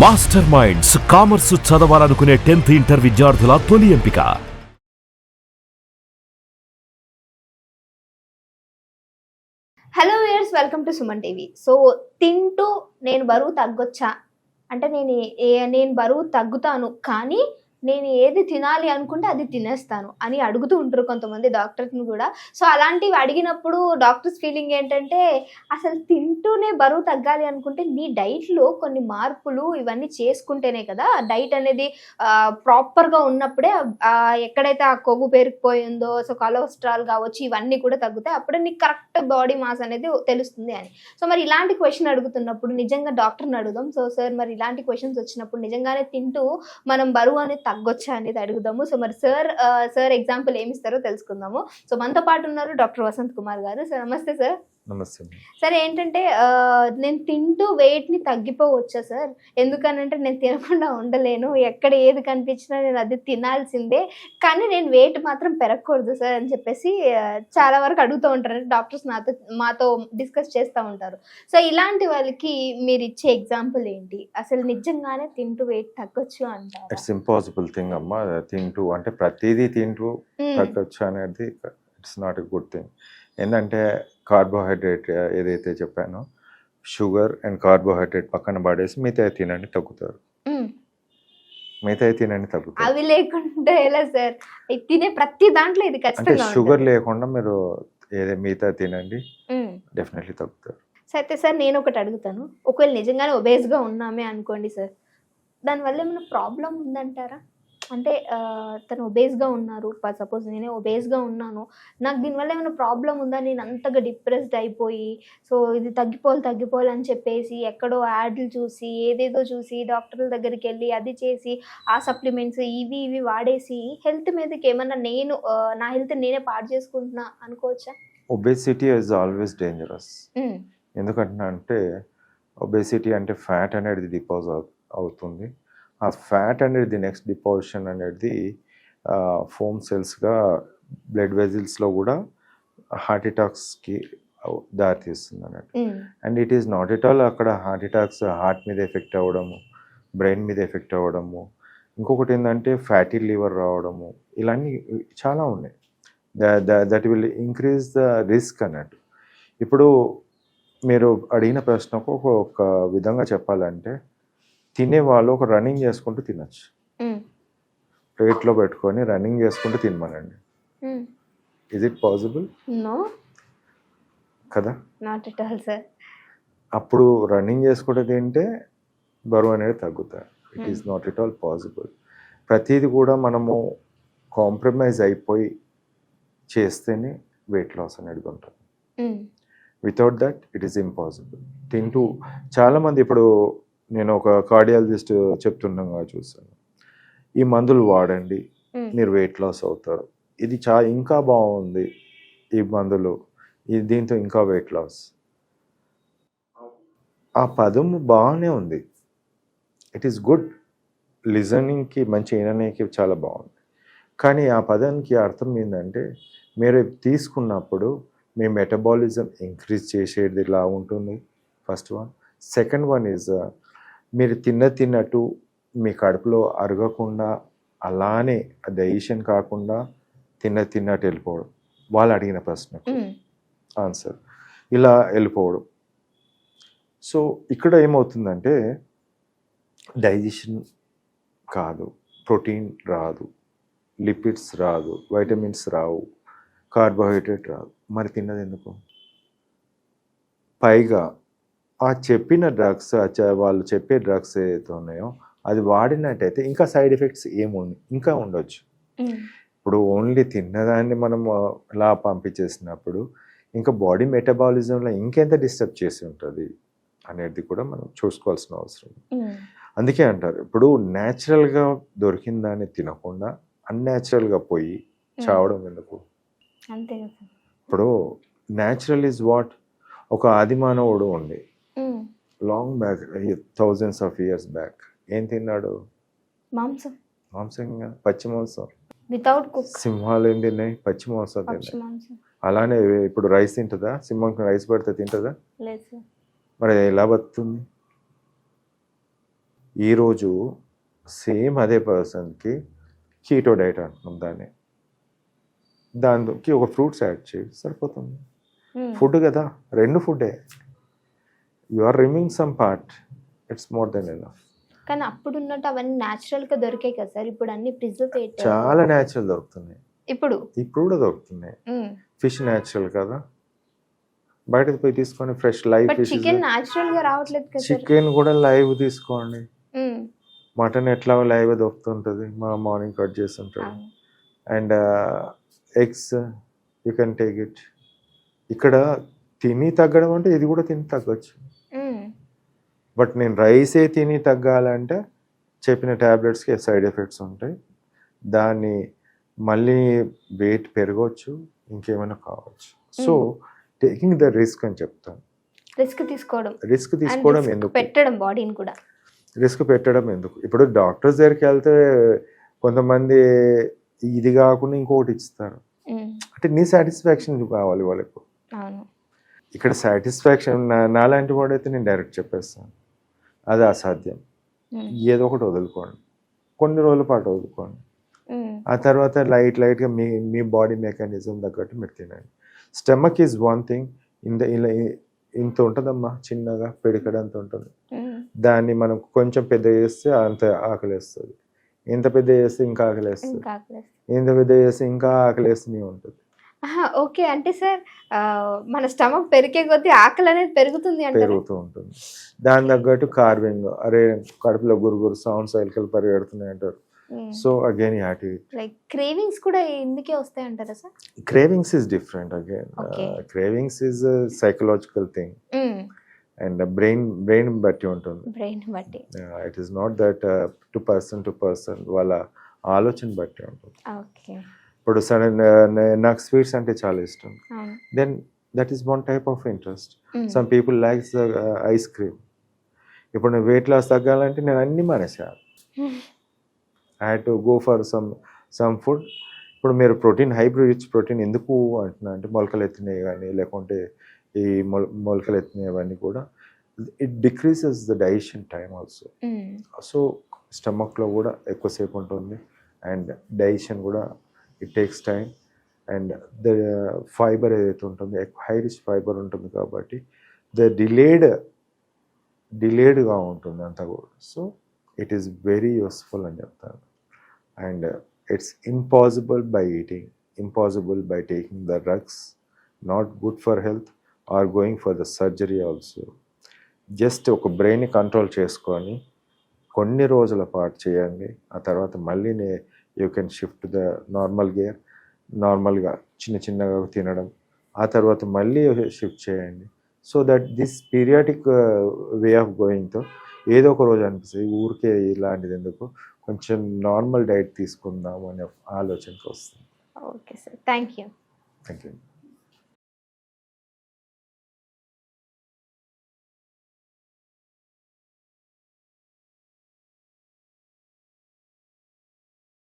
Master minds commerce చదవాలనుకునే 10th inter విద్యార్థుల తొలి ఎంపిక. Hello viewers, welcome to Suman TV. So తింటూ నేను బరువు తగ్గొచ్చా అంటే నేను బరువు తగ్గుతాను, కానీ నేను ఏది తినాలి అనుకుంటే అది తినేస్తాను అని అడుగుతూ ఉంటారు కొంతమంది డాక్టర్స్ని కూడా. సో అలాంటివి అడిగినప్పుడు డాక్టర్స్ ఫీలింగ్ ఏంటంటే, అసలు తింటూనే బరువు తగ్గాలి అనుకుంటే నీ డైట్లో కొన్ని మార్పులు ఇవన్నీ చేసుకుంటేనే కదా డైట్ అనేది ప్రాపర్గా ఉన్నప్పుడే ఎక్కడైతే ఆ కొవ్వు పేరుకుపోయిందో, సో కొలెస్ట్రాల్ కావచ్చు, ఇవన్నీ కూడా తగ్గుతాయి. అప్పుడే నీకు కరెక్ట్ బాడీ మాస్ అనేది తెలుస్తుంది అని. సో మరి ఇలాంటి క్వశ్చన్ అడుగుతున్నప్పుడు నిజంగా డాక్టర్ని అడుగుదాం. సో సార్, మరి ఇలాంటి క్వశ్చన్స్ వచ్చినప్పుడు నిజంగానే తింటూ మనం బరువు అనేది తగ్గొచ్చా అనేది అడుగుదాము. సో మరి సార్ ఎగ్జాంపుల్ ఏమి ఇస్తారో తెలుసుకుందాము. సో మనతో పాటు ఉన్నారు డాక్టర్ వసంత్ కుమార్ గారు. సార్ నమస్తే సార్. నమస్తే. సార్ ఏంటంటే, నేను తింటూ వెయిట్ని తగ్గిపోవచ్చా సార్? ఎందుకనంటే నేను తినకుండా ఉండలేను, ఎక్కడ ఏది కనిపించినా నేను అది తినాల్సిందే, కానీ నేను వెయిట్ మాత్రం పెరగకూడదు సార్ అని చెప్పేసి చాలా వరకు అడుగుతూ ఉంటారు డాక్టర్స్. మాతో డిస్కస్ చేస్తూ ఉంటారు. సో ఇలాంటి వాళ్ళకి మీరు ఇచ్చే ఎగ్జాంపుల్ ఏంటి? అసలు నిజంగానే తింటూ వెయిట్ తగ్గొచ్చు అంటారు? ఇట్స్ ఇంపాసిబుల్ థింగ్ అమ్మా. తింటూ అంటే ప్రతిదీ తింటూ తగ్గొచ్చు అనేది it's not a good thing. ఏంటంటే కార్బోహైడ్రేట్ ఏదైతే చెప్పానో, షుగర్ అండ్ కార్బోహైడ్రేట్ పక్కన పడేసి మిగతా తినండి తగ్గుతారు. మిగతా తినండి తగ్గుతారు. అవి లేకుండా ఎలా సార్? తినే ప్రతి దాంట్లో ఇది అంటే ఖచ్చితంగా షుగర్ లేకుండా మీరు మిగతా తినండి, డెఫినెట్లీ తగ్గుతారు. సో అయితే సార్, నేను ఒకటి అడుగుతాను. ఒకవేళ నిజంగానే ఒబేస్గా ఉన్నామే అనుకోండి సార్, దానివల్ల ఏమైనా ప్రాబ్లం ఉందంటారా? అంటే తను ఒబేస్గా ఉన్నారు, సపోజ్ నేనే ఒబేస్గా ఉన్నాను, నాకు దీనివల్ల ఏమైనా ప్రాబ్లం ఉందా? నేను అంతగా డిప్రెస్డ్ అయిపోయి, సో ఇది తగ్గిపోవాలి అని చెప్పేసి ఎక్కడో యాడ్లు చూసి, ఏదేదో చూసి, డాక్టర్ల దగ్గరికి వెళ్ళి అది చేసి, ఆ సప్లిమెంట్స్ ఇవి వాడేసి హెల్త్ మీదకి ఏమన్నా నా హెల్త్ నేనే పాడు చేసుకుంటున్నా అనుకోవచ్చా? Obesity is always dangerous. ఎందుకంటే ఒబేసిటీ అంటే ఫ్యాట్ అనేది డిపాజిట్ అవుతుంది. ఆ ఫ్యాట్ అనేది నెక్స్ట్ డిపాజిషన్ అనేది ఫోమ్ సెల్స్గా బ్లడ్ వెజిల్స్లో కూడా హార్ట్ అటాక్స్కి దారితీస్తుంది అన్నట్టు. And it is not at all అక్కడ హార్ట్ అటాక్స్ హార్ట్ మీద ఎఫెక్ట్ అవ్వడము, బ్రెయిన్ మీద ఎఫెక్ట్ అవ్వడము, ఇంకొకటి ఏంటంటే ఫ్యాటీ లివర్ రావడము, ఇలాంటి చాలా ఉన్నాయి. That will increase the risk అన్నట్టు. ఇప్పుడు మీరు అడిగిన ప్రశ్నకు ఒక విధంగా చెప్పాలంటే, తినేవాళ్ళు ఒక రన్నింగ్ చేసుకుంటూ తినచ్చు. ప్లేట్లో పెట్టుకొని రన్నింగ్ చేసుకుంటూ తినమనండి. Is it possible? నో కదా, నాట్ ఎట్ ఆల్ సార్. అప్పుడు రన్నింగ్ చేసుకుంటూ తింటే బరువు అనేది తగ్గుతాయి. It is not at all possible. ప్రతిదీ కూడా మనము కాంప్రమైజ్ అయిపోయి చేస్తేనే వెయిట్ లాస్ అనేది ఉంటుంది. Without that it is impossible. తింటూ చాలామంది, ఇప్పుడు నేను ఒక కార్డియాలజిస్ట్ చెప్తుండగా చూసాను, ఈ మందులు వాడండి మీరు వెయిట్ లాస్ అవుతారు, ఇది ఇంకా బాగుంది ఈ మందులు, దీంతో ఇంకా వెయిట్ లాస్. ఆ పదము బాగానే ఉంది, ఇట్ ఈస్ గుడ్, లిజనింగ్కి మంచి వినడానికి చాలా బాగుంది. కానీ ఆ పదానికి అర్థం ఏంటంటే, మీరు తీసుకున్నప్పుడు మీ మెటబాలిజం ఇంక్రీజ్ చేసేది ఇలా ఉంటుంది, first one. Second one is, మీరు తిన్నట్టు మీ కడుపులో అరగకుండా అలానే డైజెషన్ కాకుండా తిన్నట్టు వెళ్ళిపోవడం, వాళ్ళు అడిగిన ప్రశ్నకు ఆన్సర్ ఇలా వెళ్ళిపోవడం. సో ఇక్కడ ఏమవుతుందంటే, డైజెషన్ కాదు, ప్రోటీన్ రాదు, లిపిడ్స్ రాదు, వైటమిన్స్ రావు, కార్బోహైడ్రేట్ రాదు, మరి తిన్నది ఎందుకు? పైగా ఆ చెప్పిన డ్రగ్స్, వాళ్ళు చెప్పే డ్రగ్స్ ఏదైతే ఉన్నాయో అది వాడినట్టయితే ఇంకా సైడ్ ఎఫెక్ట్స్ ఇంకా ఉండొచ్చు. ఇప్పుడు ఓన్లీ తిన్నదాన్ని మనం అలా పంపించేసినప్పుడు ఇంకా బాడీ మెటబాలిజంలో ఇంకెంత డిస్టర్బ్ చేసి ఉంటుంది అనేది కూడా మనం చూసుకోవాల్సిన అవసరం. అందుకే అంటారు, ఇప్పుడు న్యాచురల్గా దొరికిన దాన్ని తినకుండా అన్యాచురల్గా పోయి చావడం ఎందుకు? అంతే కదా. ఇప్పుడు న్యాచురల్ ఈజ్ వాట్? ఒక ఆదిమానవుడు ఉండి long back, thousands of years back ఏం తిన్నాడు? మాంసం. పచ్చి మాంసం. Without cook. సింహాలు ఏం తిన్నాయి? పచ్చి మాంసం తిన్నాయి. అలానే ఇప్పుడు రైస్ తింటుందా? సింహంకి రైస్ పెడితే తింటుందా? లేదు. మరి ఎలా బతుకుతుంది? ఈరోజు సేమ్ అదే పర్సన్కి కీటో డైట్ అంటున్నాం దానికి ఒక ఫ్రూట్స్ యాడ్ చేయి సరిపోతుంది. ఫుడ్ కదా, రెండు ఫుడ్డే. You are removing some part, it's more than enough. కానీ అప్పుడు ఉన్నట్టు అవన్నీ న్యాచురల్ గా దొరికాయి కదా సార్, ఇప్పుడు అన్ని ప్రిజర్వేటివ్ చాలా న్యాచురల్ దొరుకుతున్నాయి, ఇప్పుడు కూడా దొరుకుతున్నాయి. ఫిష్ న్యాచురల్ కదా, బయటకు పోయి తీసుకొని fresh live fish. Chicken natural గా రావట్లేదు కదా. చికెన్ కూడా లైవ్ తీసుకోండి. మటన్ ఎట్లా లైవ్ దొరుకుతుంటుంది, మా మార్నింగ్ కట్ చేస్తుంటాడు. And eggs you can take it. ఇక్కడ తిని తగ్గడం అంటే ఇది కూడా తిని తగ్గొచ్చు. బట్ నేను రైసే తిని తగ్గాలంటే చెప్పిన ట్యాబ్లెట్స్కి సైడ్ ఎఫెక్ట్స్ ఉంటాయి. దాన్ని మళ్ళీ వెయిట్ పెరగవచ్చు, ఇంకేమైనా కావచ్చు. సో టేకింగ్ ద రిస్క్ అని చెప్తాను. రిస్క్ తీసుకోవడం ఎందుకు, పెట్టడం బాడీని కూడా రిస్క్ పెట్టడం ఎందుకు. ఇప్పుడు డాక్టర్స్ దగ్గరికి వెళ్తే కొంతమంది ఇది కాకుండా ఇంకొకటి ఇస్తారు, అంటే నీ సాటిస్ఫాక్షన్ కావాలి వాళ్ళకు. ఇక్కడ సాటిస్ఫాక్షన్ నాలాంటి వాడైతే నేను డైరెక్ట్ చెప్పేస్తాను, అది అసాధ్యం. ఏదో ఒకటి వదులుకోండి, కొన్ని రోజుల పాటు వదులుకోండి. ఆ తర్వాత లైట్గా మీ బాడీ మెకానిజం తగ్గట్టు మీరు తినండి. Stomach is one thing. ఇలా ఇంత ఉంటుందమ్మా, చిన్నగా పిడికడంత ఉంటుంది. దాన్ని మనం కొంచెం పెద్ద చేస్తే అంత ఆకలేస్తుంది, ఎంత పెద్ద చేస్తే ఇంకా ఆకలేస్తుంది, ఎంత పెద్ద చేస్తే ఇంకా ఆకలేస్తూనే ఉంటుంది. ఓకే, అంటే సార్ మన స్టమక్ పెరిగే కొద్దీ ఆకలి అనేది పెరుగుతూ ఉంటుంది. దాని తగ్గట్టు కార్వింగ్, అరే కడుపులో గురుగురు సౌండ్స్ ఎలుకలు పరిగెడుతున్నాయి అంటారు. So again you have to eat. Like cravings కూడా ఇందుకే వస్తాయి అంటారా sir? Cravings is different again. Cravings is psychological thing and brain బట్టి ఉంటుంది. It is not that to person వాళ్ళ ఆలోచన బట్టి ఉంటుంది. ఇప్పుడు సడన్ నాకు స్వీట్స్ అంటే చాలా ఇష్టం, then that is one type of interest. Some people likes ice cream. ఇప్పుడు నేను వెయిట్ లాస్ తగ్గాలంటే నేను అన్ని మానేసాను. I had to go for some food. ఇప్పుడు మీరు ప్రోటీన్, రిచ్ ప్రోటీన్ ఎందుకు అంటున్నా అంటే మొలకలు ఎత్తినవి కానీ లేకుంటే ఈ మొలకలు ఎత్తినవన్నీ కూడా it decreases the digestion time also. So స్టమక్లో కూడా ఎక్కువసేపు ఉంటుంది అండ్ డైజెషన్ కూడా it takes time. And the fiber ఏదైతే ఉంటుందో హై రిచ్ ఫైబర్ ఉంటుంది కాబట్టి ద డిలేడ్గా ఉంటుంది అంతా కూడా. So it is very useful అని చెప్తాను. And it's impossible by eating, impossible by taking the drugs, not good for health or going for the surgery also. Just ఒక బ్రెయిన్ని కంట్రోల్ చేసుకొని కొన్ని రోజుల పాటు చేయండి. ఆ తర్వాత మళ్ళీ you can shift the normal gear. నార్మల్గా చిన్నగా తినడం, ఆ తర్వాత మళ్ళీ షిఫ్ట్ చేయండి. So that this periodic way of గోయింగ్తో ఏదో ఒక రోజు అనిపిస్తుంది ఊరికే ఇలాంటిది ఎందుకు, కొంచెం నార్మల్ డైట్ తీసుకుందాం అనే ఆలోచనకు వస్తుంది. Okay sir, thank you.